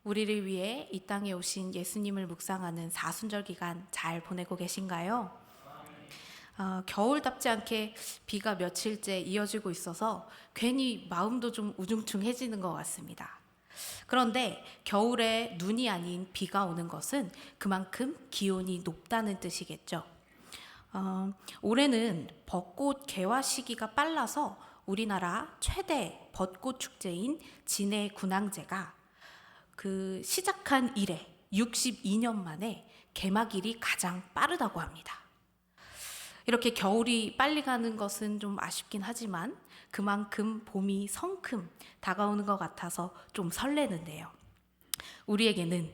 우리를 위해 이 땅에 오신 예수님을 묵상하는 사순절 기간 잘 보내고 계신가요? 겨울답지 않게 비가 며칠째 이어지고 있어서 괜히 마음도 좀 우중충해지는 것 같습니다. 그런데 겨울에 눈이 아닌 비가 오는 것은 그만큼 기온이 높다는 뜻이겠죠. 올해는 벚꽃 개화 시기가 빨라서 우리나라 최대 벚꽃 축제인 진해 군항제가 그 시작한 이래 62년 만에 개막일이 가장 빠르다고 합니다. 이렇게 겨울이 빨리 가는 것은 좀 아쉽긴 하지만 그만큼 봄이 성큼 다가오는 것 같아서 좀 설레는데요. 우리에게는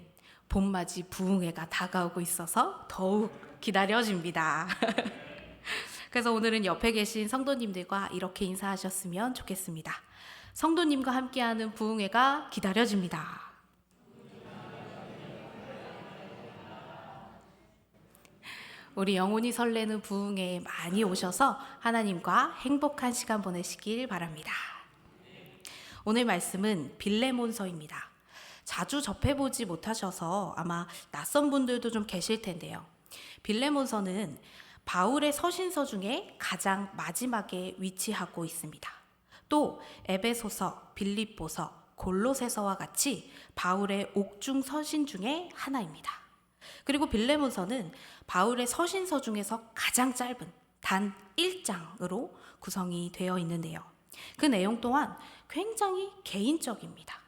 봄맞이 부흥회가 다가오고 있어서 더욱 기다려집니다. 그래서 오늘은 옆에 계신 성도님들과 이렇게 인사하셨으면 좋겠습니다. 성도님과 함께하는 부흥회가 기다려집니다. 우리 영혼이 설레는 부흥회에 많이 오셔서 하나님과 행복한 시간 보내시길 바랍니다. 오늘 말씀은 빌레몬서입니다. 자주 접해보지 못하셔서 아마 낯선 분들도 좀 계실 텐데요. 빌레몬서는 바울의 서신서 중에 가장 마지막에 위치하고 있습니다. 또 에베소서, 빌립보서, 골로새서와 같이 바울의 옥중 서신 중에 하나입니다. 그리고 빌레몬서는 바울의 서신서 중에서 가장 짧은 단 1장으로 구성이 되어 있는데요. 그 내용 또한 굉장히 개인적입니다.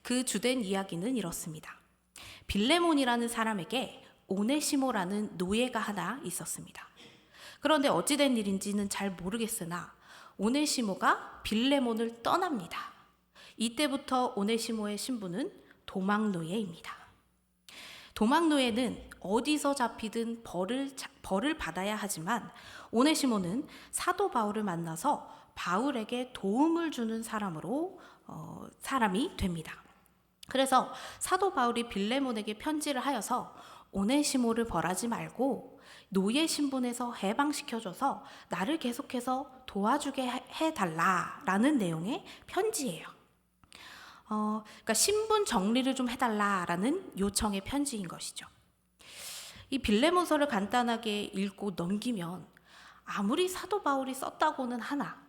그 주된 이야기는 이렇습니다. 빌레몬이라는 사람에게 오네시모라는 노예가 하나 있었습니다. 그런데 어찌된 일인지는 잘 모르겠으나 오네시모가 빌레몬을 떠납니다. 이때부터 오네시모의 신분은 도망노예입니다. 도망노예는 어디서 잡히든 벌을 받아야 하지만 오네시모는 사도 바울을 만나서 바울에게 도움을 주는 사람이 됩니다. 그래서 사도 바울이 빌레몬에게 편지를 하여서 오네시모를 벌하지 말고 노예 신분에서 해방시켜줘서 나를 계속해서 도와주게 해달라라는 내용의 편지예요. 그러니까 신분 정리를 좀 해달라라는 요청의 편지인 것이죠. 이 빌레몬서를 간단하게 읽고 넘기면 아무리 사도 바울이 썼다고는 하나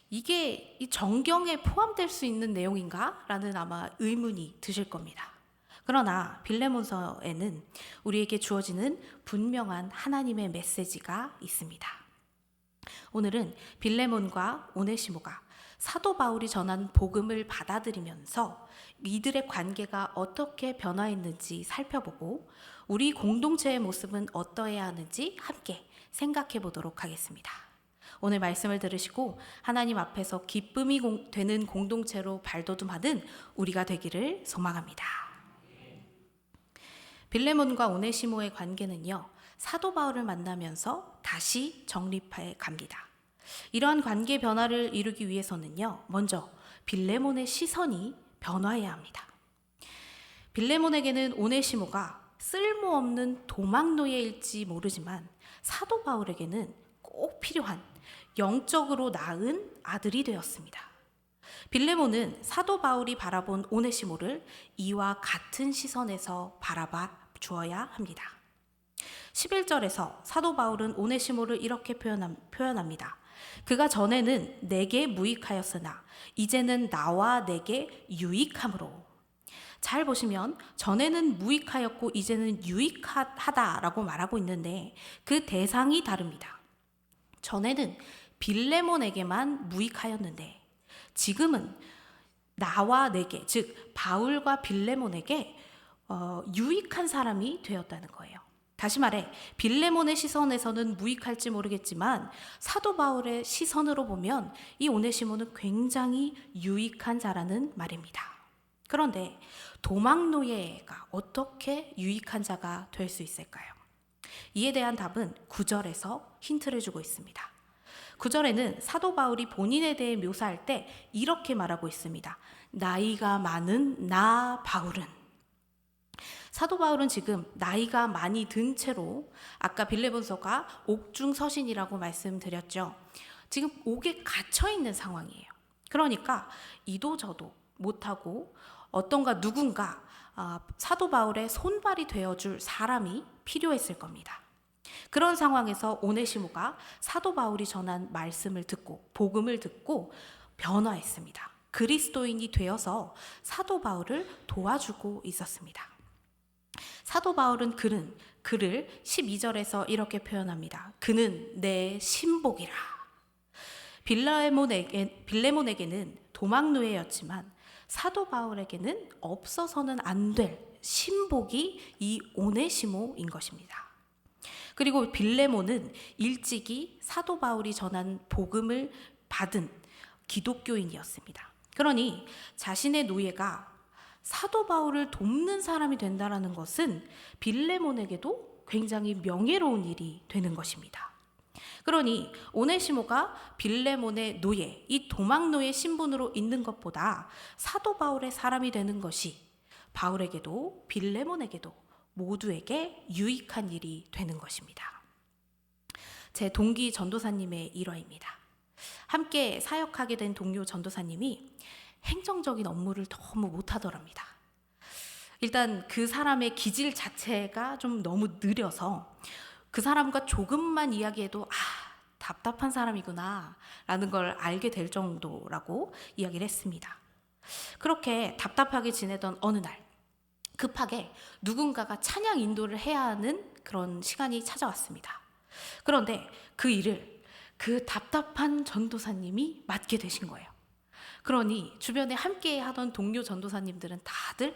이게 이 정경에 포함될 수 있는 내용인가? 라는 아마 의문이 드실 겁니다. 그러나 빌레몬서에는 우리에게 주어지는 분명한 하나님의 메시지가 있습니다. 오늘은 빌레몬과 오네시모가 사도 바울이 전한 복음을 받아들이면서 이들의 관계가 어떻게 변화했는지 살펴보고 우리 공동체의 모습은 어떠해야 하는지 함께 생각해 보도록 하겠습니다. 오늘 말씀을 들으시고 하나님 앞에서 기쁨이 되는 공동체로 발돋움하는 우리가 되기를 소망합니다. 빌레몬과 오네시모의 관계는요, 사도 바울을 만나면서 다시 정립해 갑니다. 이러한 관계 변화를 이루기 위해서는요, 먼저 빌레몬의 시선이 변화해야 합니다. 빌레몬에게는 오네시모가 쓸모없는 도망노예일지 모르지만 사도 바울에게는 꼭 필요한 영적으로 낳은 아들이 되었습니다. 빌레몬은 사도 바울이 바라본 오네시모를 이와 같은 시선에서 바라봐 주어야 합니다. 11절에서 사도 바울은 오네시모를 이렇게 표현합니다. 그가 전에는 내게 무익하였으나 이제는 나와 내게 유익함으로. 잘 보시면 전에는 무익하였고 이제는 유익하다라고 말하고 있는데 그 대상이 다릅니다. 전에는 빌레몬에게만 무익하였는데 지금은 나와 내게, 즉 바울과 빌레몬에게 유익한 사람이 되었다는 거예요. 다시 말해 빌레몬의 시선에서는 무익할지 모르겠지만 사도 바울의 시선으로 보면 이 오네시모는 굉장히 유익한 자라는 말입니다. 그런데 도망노예가 어떻게 유익한 자가 될 수 있을까요? 이에 대한 답은 9절에서 힌트를 주고 있습니다. 9절에는 사도 바울이 본인에 대해 묘사할 때 이렇게 말하고 있습니다. 나이가 많은 나 바울은. 사도 바울은 지금 나이가 많이 든 채로 아까 빌레몬서가 옥중 서신이라고 말씀드렸죠. 지금 옥에 갇혀 있는 상황이에요. 그러니까 이도 저도 못하고 어떤가 누군가 사도 바울의 손발이 되어줄 사람이 필요했을 겁니다. 그런 상황에서 오네시모가 사도 바울이 전한 말씀을 듣고 복음을 듣고 변화했습니다. 그리스도인이 되어서 사도 바울을 도와주고 있었습니다. 사도 바울은 그를 12절에서 이렇게 표현합니다. 그는 내 신복이라. 빌레몬에게는 도망노예였지만 사도 바울에게는 없어서는 안 될 신복이 이 오네시모인 것입니다. 그리고 빌레몬은 일찍이 사도 바울이 전한 복음을 받은 기독교인이었습니다. 그러니 자신의 노예가 사도 바울을 돕는 사람이 된다는 것은 빌레몬에게도 굉장히 명예로운 일이 되는 것입니다. 그러니 오네시모가 빌레몬의 노예, 이 도망노예 신분으로 있는 것보다 사도 바울의 사람이 되는 것이 바울에게도 빌레몬에게도 모두에게 유익한 일이 되는 것입니다. 제 동기 전도사님의 일화입니다. 함께 사역하게 된 동료 전도사님이 행정적인 업무를 너무 못하더랍니다. 일단 그 사람의 기질 자체가 좀 너무 느려서 그 사람과 조금만 이야기해도 답답한 사람이구나 라는 걸 알게 될 정도라고 이야기를 했습니다. 그렇게 답답하게 지내던 어느 날 급하게 누군가가 찬양 인도를 해야 하는 그런 시간이 찾아왔습니다. 그런데 그 일을 그 답답한 전도사님이 맡게 되신 거예요. 그러니 주변에 함께 하던 동료 전도사님들은 다들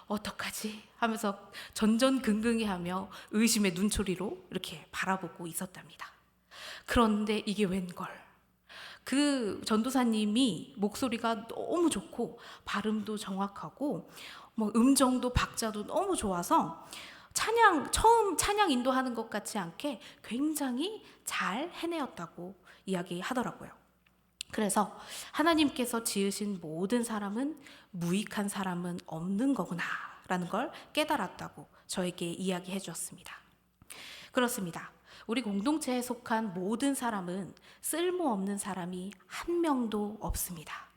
어떡하지 하면서 전전긍긍해하며 의심의 눈초리로 이렇게 바라보고 있었답니다. 그런데 이게 웬걸, 그 전도사님이 목소리가 너무 좋고 발음도 정확하고 음정도 박자도 너무 좋아서 처음 찬양 인도하는 것 같지 않게 굉장히 잘 해내었다고 이야기하더라고요. 그래서 하나님께서 지으신 모든 사람은 무익한 사람은 없는 거구나 라는 걸 깨달았다고 저에게 이야기해 주었습니다. 그렇습니다. 우리 공동체에 속한 모든 사람은 쓸모없는 사람이 한 명도 없습니다.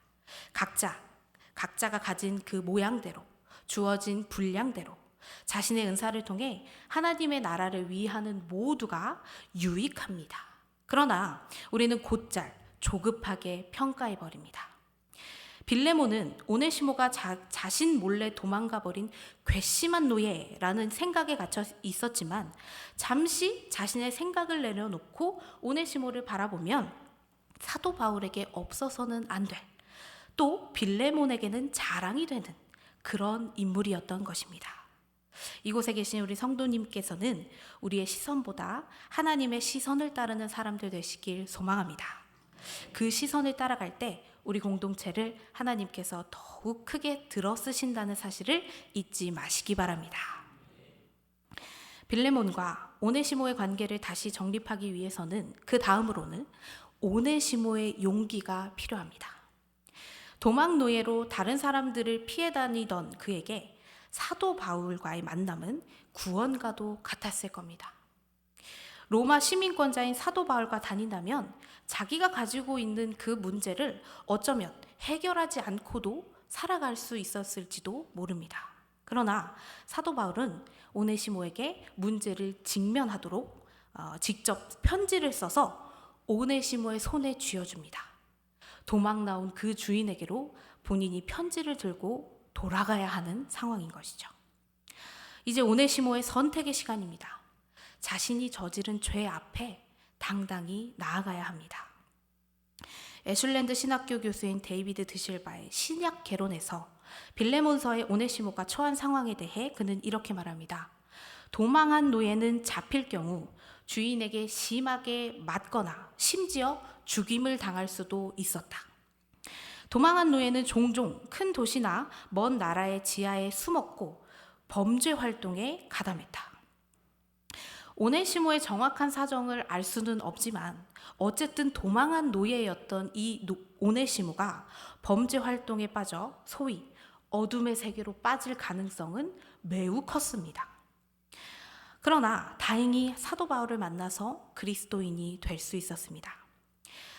각자가 가진 그 모양대로 주어진 분량대로 자신의 은사를 통해 하나님의 나라를 위하는 모두가 유익합니다. 그러나 우리는 곧잘 조급하게 평가해버립니다. 빌레몬은 오네시모가 자신 몰래 도망가버린 괘씸한 노예라는 생각에 갇혀 있었지만 잠시 자신의 생각을 내려놓고 오네시모를 바라보면 사도 바울에게 없어서는 안 될, 또 빌레몬에게는 자랑이 되는 그런 인물이었던 것입니다. 이곳에 계신 우리 성도님께서는 우리의 시선보다 하나님의 시선을 따르는 사람들 되시길 소망합니다. 그 시선을 따라갈 때 우리 공동체를 하나님께서 더욱 크게 들어쓰신다는 사실을 잊지 마시기 바랍니다. 빌레몬과 오네시모의 관계를 다시 정립하기 위해서는 그 다음으로는 오네시모의 용기가 필요합니다. 도망 노예로 다른 사람들을 피해 다니던 그에게 사도 바울과의 만남은 구원과도 같았을 겁니다. 로마 시민권자인 사도 바울과 다닌다면 자기가 가지고 있는 그 문제를 어쩌면 해결하지 않고도 살아갈 수 있었을지도 모릅니다. 그러나 사도 바울은 오네시모에게 문제를 직면하도록 직접 편지를 써서 오네시모의 손에 쥐어줍니다. 도망 나온 그 주인에게로 본인이 편지를 들고 돌아가야 하는 상황인 것이죠. 이제 오네시모의 선택의 시간입니다. 자신이 저지른 죄 앞에 당당히 나아가야 합니다. 애슐랜드 신학교 교수인 데이비드 드실바의 신약 개론에서 빌레몬서의 오네시모가 처한 상황에 대해 그는 이렇게 말합니다. 도망한 노예는 잡힐 경우 주인에게 심하게 맞거나 심지어 죽임을 당할 수도 있었다. 도망한 노예는 종종 큰 도시나 먼 나라의 지하에 숨었고 범죄 활동에 가담했다. 오네시모의 정확한 사정을 알 수는 없지만 어쨌든 도망한 노예였던 이 오네시모가 범죄 활동에 빠져 소위 어둠의 세계로 빠질 가능성은 매우 컸습니다. 그러나 다행히 사도 바울을 만나서 그리스도인이 될 수 있었습니다.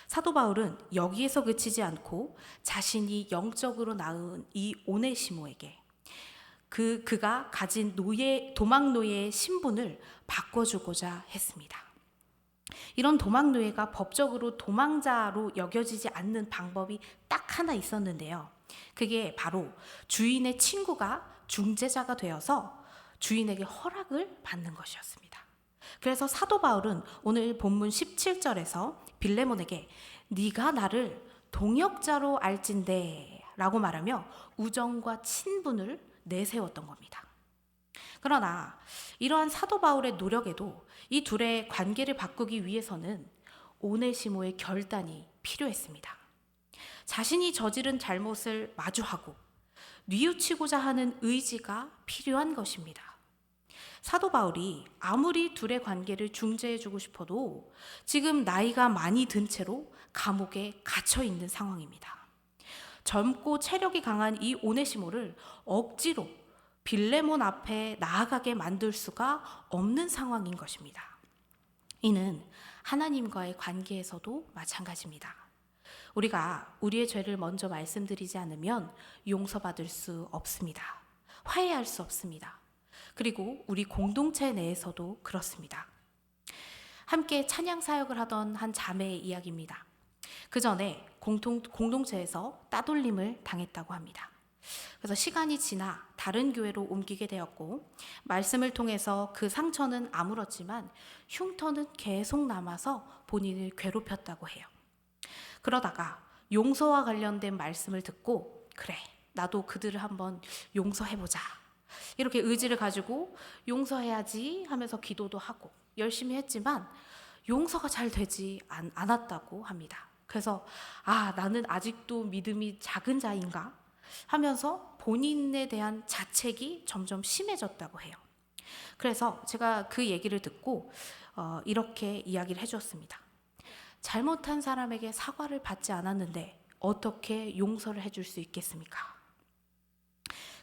사도 바울은 여기에서 그치지 않고 자신이 영적으로 낳은 이 오네시모에게 그가 가진 도망 노예의 신분을 바꿔주고자 했습니다. 이런 도망 노예가 법적으로 도망자로 여겨지지 않는 방법이 딱 하나 있었는데요. 그게 바로 주인의 친구가 중재자가 되어서 주인에게 허락을 받는 것이었습니다. 그래서 사도 바울은 오늘 본문 17절에서 빌레몬에게 네가 나를 동역자로 알진대 라고 말하며 우정과 친분을 내세웠던 겁니다. 그러나 이러한 사도 바울의 노력에도 이 둘의 관계를 바꾸기 위해서는 오네시모의 결단이 필요했습니다. 자신이 저지른 잘못을 마주하고 뉘우치고자 하는 의지가 필요한 것입니다. 사도 바울이 아무리 둘의 관계를 중재해주고 싶어도 지금 나이가 많이 든 채로 감옥에 갇혀 있는 상황입니다. 젊고 체력이 강한 이 오네시모를 억지로 빌레몬 앞에 나아가게 만들 수가 없는 상황인 것입니다. 이는 하나님과의 관계에서도 마찬가지입니다. 우리가 우리의 죄를 먼저 말씀드리지 않으면 용서받을 수 없습니다. 화해할 수 없습니다. 그리고 우리 공동체 내에서도 그렇습니다. 함께 찬양 사역을 하던 한 자매의 이야기입니다. 그 전에 공동체에서 따돌림을 당했다고 합니다. 그래서 시간이 지나 다른 교회로 옮기게 되었고 말씀을 통해서 그 상처는 아물었지만 흉터는 계속 남아서 본인을 괴롭혔다고 해요. 그러다가 용서와 관련된 말씀을 듣고 그래 나도 그들을 한번 용서해보자 이렇게 의지를 가지고 용서해야지 하면서 기도도 하고 열심히 했지만 용서가 잘 되지 않았다고 합니다. 그래서 나는 아직도 믿음이 작은 자인가 하면서 본인에 대한 자책이 점점 심해졌다고 해요. 그래서 제가 그 얘기를 듣고 이렇게 이야기를 해주었습니다. 잘못한 사람에게 사과를 받지 않았는데 어떻게 용서를 해줄 수 있겠습니까?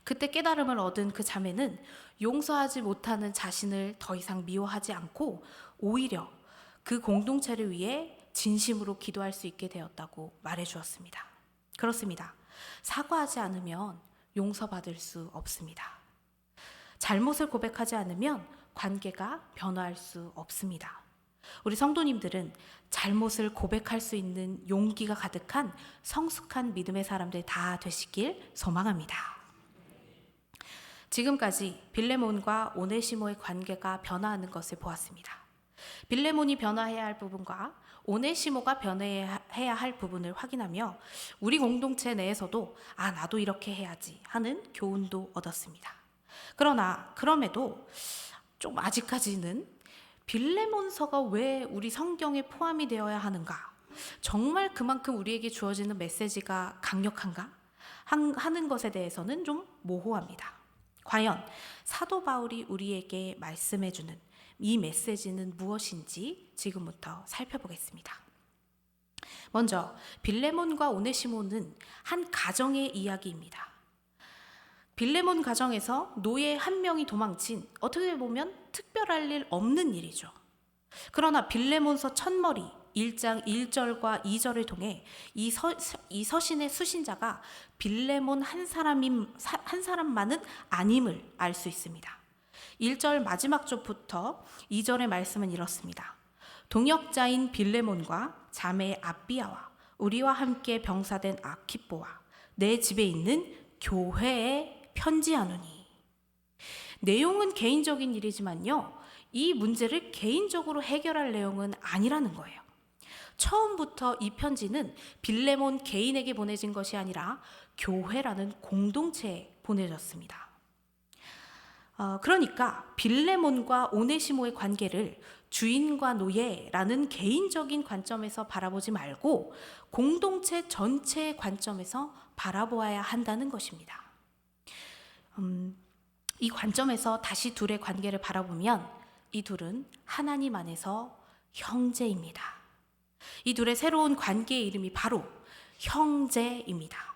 그때 깨달음을 얻은 그 자매는 용서하지 못하는 자신을 더 이상 미워하지 않고 오히려 그 공동체를 위해 진심으로 기도할 수 있게 되었다고 말해 주었습니다. 그렇습니다. 사과하지 않으면 용서받을 수 없습니다. 잘못을 고백하지 않으면 관계가 변화할 수 없습니다. 우리 성도님들은 잘못을 고백할 수 있는 용기가 가득한 성숙한 믿음의 사람들 다 되시길 소망합니다. 지금까지 빌레몬과 오네시모의 관계가 변화하는 것을 보았습니다. 빌레몬이 변화해야 할 부분과 오네시모가 변화해야 할 부분을 확인하며 우리 공동체 내에서도 나도 이렇게 해야지 하는 교훈도 얻었습니다. 그럼에도 좀 아직까지는 빌레몬서가 왜 우리 성경에 포함이 되어야 하는가? 정말 그만큼 우리에게 주어지는 메시지가 강력한가? 하는 것에 대해서는 좀 모호합니다. 과연 사도 바울이 우리에게 말씀해주는 이 메시지는 무엇인지 지금부터 살펴보겠습니다. 먼저 빌레몬과 오네시모는 한 가정의 이야기입니다. 빌레몬 가정에서 노예 한 명이 도망친 어떻게 보면 특별할 일 없는 일이죠. 그러나 빌레몬서 첫머리 1장 1절과 2절을 통해 이 서신의 수신자가 빌레몬 한 사람만은 아님을 알 수 있습니다. 1절 마지막 절부터 2절의 말씀은 이렇습니다. 동역자인 빌레몬과 자매 아비아와 우리와 함께 병사된 아키뽀와 내 집에 있는 교회에 편지하노니. 내용은 개인적인 일이지만요, 이 문제를 개인적으로 해결할 내용은 아니라는 거예요. 처음부터 이 편지는 빌레몬 개인에게 보내진 것이 아니라 교회라는 공동체에 보내졌습니다. 그러니까 빌레몬과 오네시모의 관계를 주인과 노예라는 개인적인 관점에서 바라보지 말고 공동체 전체의 관점에서 바라보아야 한다는 것입니다. 이 관점에서 다시 둘의 관계를 바라보면 이 둘은 하나님 안에서 형제입니다. 이 둘의 새로운 관계의 이름이 바로 형제입니다.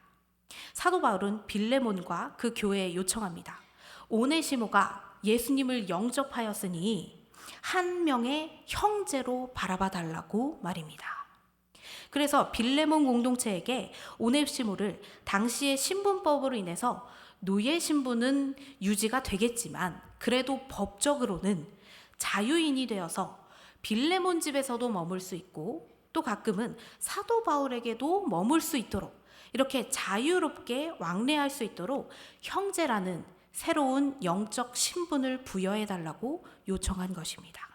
사도 바울은 빌레몬과 그 교회에 요청합니다. 오네시모가 예수님을 영접하였으니 한 명의 형제로 바라봐 달라고 말입니다. 그래서 빌레몬 공동체에게 오네시모를 당시의 신분법으로 인해서 노예 신분은 유지가 되겠지만 그래도 법적으로는 자유인이 되어서 빌레몬 집에서도 머물 수 있고 또 가끔은 사도 바울에게도 머물 수 있도록 이렇게 자유롭게 왕래할 수 있도록 형제라는 새로운 영적 신분을 부여해달라고 요청한 것입니다.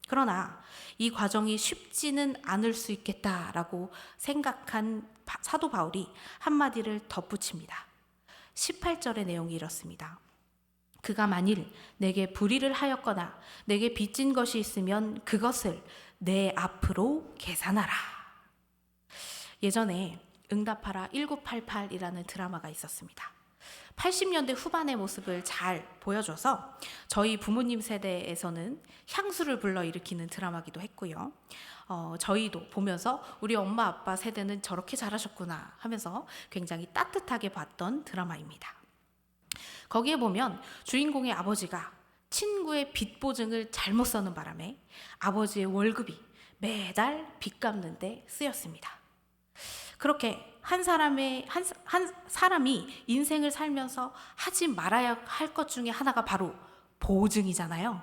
그러나 이 과정이 쉽지는 않을 수 있겠다라고 생각한 사도 바울이 한마디를 덧붙입니다. 18절의 내용이 이렇습니다. 그가 만일 내게 불의를 하였거나 내게 빚진 것이 있으면 그것을 내 앞으로 계산하라. 예전에 응답하라 1988이라는 드라마가 있었습니다. 80년대 후반의 모습을 잘 보여줘서 저희 부모님 세대에서는 향수를 불러일으키는 드라마기도 했고요. 저희도 보면서 우리 엄마 아빠 세대는 저렇게 잘하셨구나 하면서 굉장히 따뜻하게 봤던 드라마입니다. 거기에 보면 주인공의 아버지가 친구의 빚 보증을 잘못 써는 바람에 아버지의 월급이 매달 빚 갚는 데 쓰였습니다. 그렇게 한 사람이 인생을 살면서 하지 말아야 할 것 중에 하나가 바로 보증이잖아요.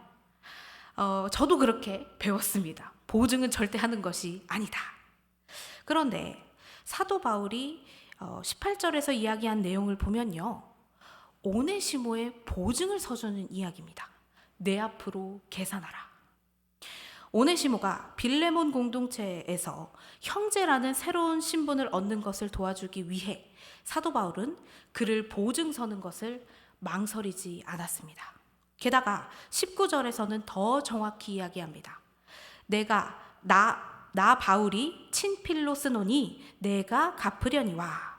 저도 그렇게 배웠습니다. 보증은 절대 하는 것이 아니다. 그런데 사도 바울이 18절에서 이야기한 내용을 보면요. 오네시모의 보증을 서주는 이야기입니다. 내 앞으로 계산하라. 오네시모가 빌레몬 공동체에서 형제라는 새로운 신분을 얻는 것을 도와주기 위해 사도 바울은 그를 보증 서는 것을 망설이지 않았습니다. 게다가 19절에서는 더 정확히 이야기합니다. 나 바울이 친필로 쓰노니 내가 갚으려니와.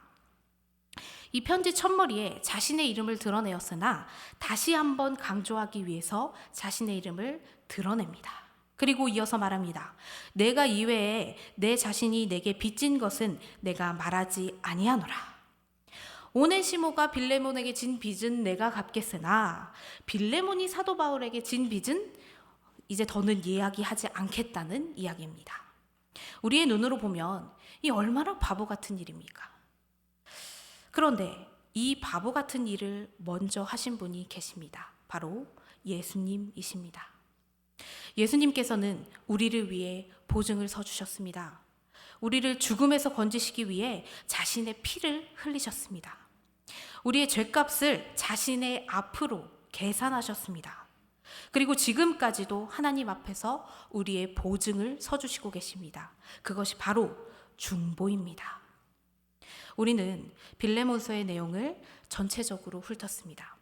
이 편지 첫머리에 자신의 이름을 드러내었으나 다시 한번 강조하기 위해서 자신의 이름을 드러냅니다. 그리고 이어서 말합니다. 내가 이외에 내 자신이 내게 빚진 것은 내가 말하지 아니하노라. 오네시모가 빌레몬에게 진 빚은 내가 갚겠으나 빌레몬이 사도 바울에게 진 빚은 이제 더는 이야기하지 않겠다는 이야기입니다. 우리의 눈으로 보면 이 얼마나 바보 같은 일입니까? 그런데 이 바보 같은 일을 먼저 하신 분이 계십니다. 바로 예수님이십니다. 예수님께서는 우리를 위해 보증을 서주셨습니다. 우리를 죽음에서 건지시기 위해 자신의 피를 흘리셨습니다. 우리의 죄값을 자신의 앞으로 계산하셨습니다. 그리고 지금까지도 하나님 앞에서 우리의 보증을 서주시고 계십니다. 그것이 바로 중보입니다. 우리는 빌레몬서의 내용을 전체적으로 훑었습니다.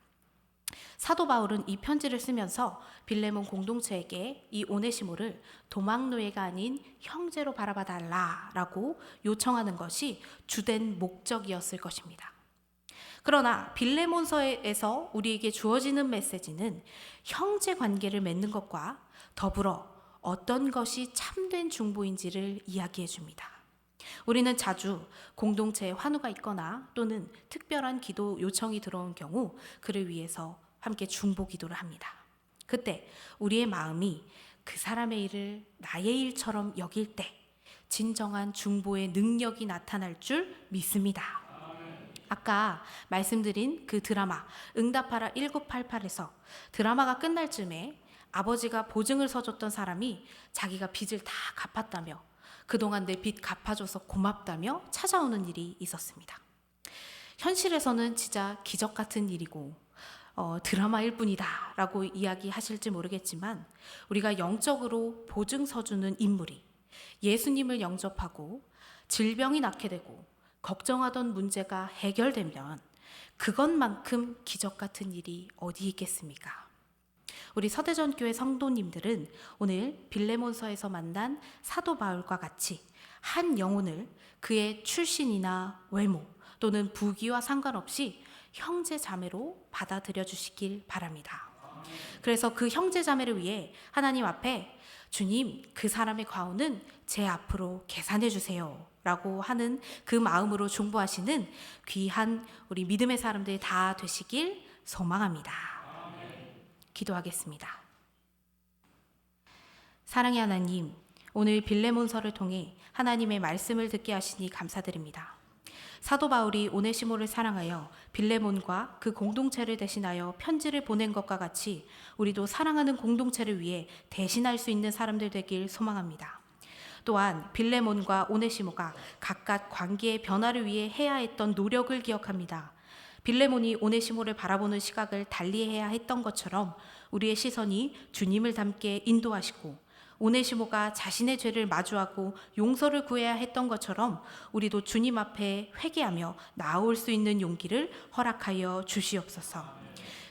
사도 바울은 이 편지를 쓰면서 빌레몬 공동체에게 이 오네시모를 도망노예가 아닌 형제로 바라봐 달라라고 요청하는 것이 주된 목적이었을 것입니다. 그러나 빌레몬서에서 우리에게 주어지는 메시지는 형제 관계를 맺는 것과 더불어 어떤 것이 참된 중보인지를 이야기해 줍니다. 우리는 자주 공동체에 환우가 있거나 또는 특별한 기도 요청이 들어온 경우 그를 위해서 함께 중보 기도를 합니다. 그때 우리의 마음이 그 사람의 일을 나의 일처럼 여길 때 진정한 중보의 능력이 나타날 줄 믿습니다. 아까 말씀드린 그 드라마 응답하라 1988에서 드라마가 끝날 즈음에 아버지가 보증을 서줬던 사람이 자기가 빚을 다 갚았다며 그동안 내 빚 갚아줘서 고맙다며 찾아오는 일이 있었습니다. 현실에서는 진짜 기적 같은 일이고 드라마일 뿐이다 라고 이야기하실지 모르겠지만 우리가 영적으로 보증 서주는 인물이 예수님을 영접하고 질병이 낫게 되고 걱정하던 문제가 해결되면 그것만큼 기적 같은 일이 어디 있겠습니까? 우리 서대전교회 성도님들은 오늘 빌레몬서에서 만난 사도 바울과 같이 한 영혼을 그의 출신이나 외모 또는 부귀와 상관없이 형제 자매로 받아들여 주시길 바랍니다. 그래서 그 형제 자매를 위해 하나님 앞에 주님, 그 사람의 과오는 제 앞으로 계산해 주세요 라고 하는 그 마음으로 중보하시는 귀한 우리 믿음의 사람들이 다 되시길 소망합니다. 기도하겠습니다. 사랑의 하나님, 오늘 빌레몬서를 통해 하나님의 말씀을 듣게 하시니 감사드립니다. 사도 바울이 오네시모를 사랑하여 빌레몬과 그 공동체를 대신하여 편지를 보낸 것과 같이 우리도 사랑하는 공동체를 위해 대신할 수 있는 사람들 되길 소망합니다. 또한 빌레몬과 오네시모가 각각 관계의 변화를 위해 해야 했던 노력을 기억합니다. 빌레몬이 오네시모를 바라보는 시각을 달리해야 했던 것처럼 우리의 시선이 주님을 닮게 인도하시고, 오네시모가 자신의 죄를 마주하고 용서를 구해야 했던 것처럼 우리도 주님 앞에 회개하며 나아올 수 있는 용기를 허락하여 주시옵소서.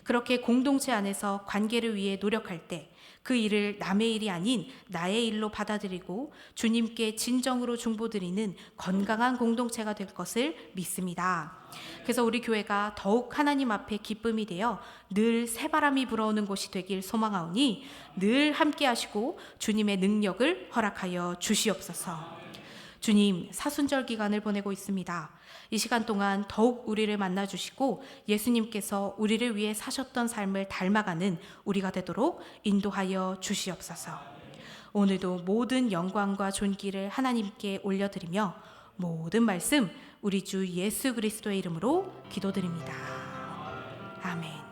그렇게 공동체 안에서 관계를 위해 노력할 때 그 일을 남의 일이 아닌 나의 일로 받아들이고 주님께 진정으로 중보드리는 건강한 공동체가 될 것을 믿습니다. 그래서 우리 교회가 더욱 하나님 앞에 기쁨이 되어 늘 새바람이 불어오는 곳이 되길 소망하오니 늘 함께 하시고 주님의 능력을 허락하여 주시옵소서. 주님, 사순절 기간을 보내고 있습니다. 이 시간 동안 더욱 우리를 만나주시고 예수님께서 우리를 위해 사셨던 삶을 닮아가는 우리가 되도록 인도하여 주시옵소서. 오늘도 모든 영광과 존귀를 하나님께 올려드리며 모든 말씀 우리 주 예수 그리스도의 이름으로 기도드립니다. 아멘.